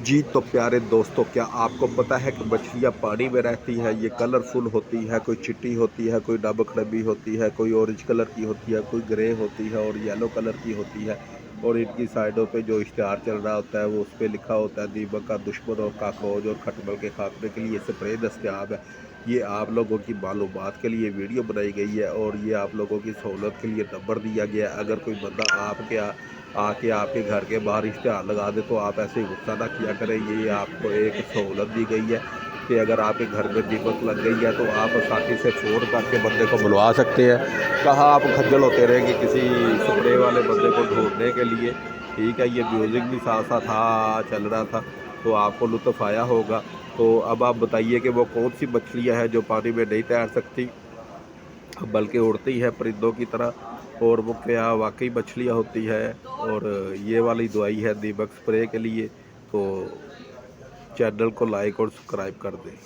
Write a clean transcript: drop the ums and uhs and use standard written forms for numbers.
جی تو پیارے دوستوں، کیا آپ کو پتہ ہے کہ مچھلیاں پانی میں رہتی ہے؟ یہ کلرفل ہوتی ہے، کوئی چٹی ہوتی ہے، کوئی نمک نبی ہوتی ہے، کوئی اورنج کلر کی ہوتی ہے، کوئی گرے ہوتی ہے اور یلو کلر کی ہوتی ہے، اور ان کی سائڈوں پہ جو اشتہار چل رہا ہوتا ہے وہ اس پہ لکھا ہوتا ہے دیمک کا دشمن اور کاکروچ اور کھٹمل کے خاتمے کے لیے اسپرے دستیاب ہے۔ یہ آپ لوگوں کی معلومات کے لیے ویڈیو بنائی گئی ہے اور یہ آپ لوگوں کی سہولت کے لیے نمبر دیا گیا ہے۔ اگر کوئی بندہ آپ کے گھر کے باہر اشتہار لگا دے تو آپ ایسے غصہ نہ کیا کریں۔ یہ آپ کو ایک سہولت دی گئی ہے کہ اگر آپ کے گھر میں دیمک لگ گئی ہے تو آپ ساتھی سے فون کر کے بندے کو بلوا سکتے ہیں۔ کہاں آپ کھجل ہوتے رہیں گے کسی سپرے والے بندے کو ڈھونڈنے کے لیے؟ ٹھیک ہے، یہ میوزک بھی ساتھ ساتھ چل رہا تھا تو آپ کو لطف آیا ہوگا۔ تو اب آپ بتائیے کہ وہ کون سی مچھلیاں ہیں جو پانی میں نہیں تیر سکتی بلکہ اڑتی ہے پرندوں کی طرح، اور وہ کیا واقعی مچھلیاں ہوتی ہے؟ اور یہ والی دوائی ہے دیمک سپرے کے لیے، تو چینل کو لائک اور سبسکرائب کر دیں۔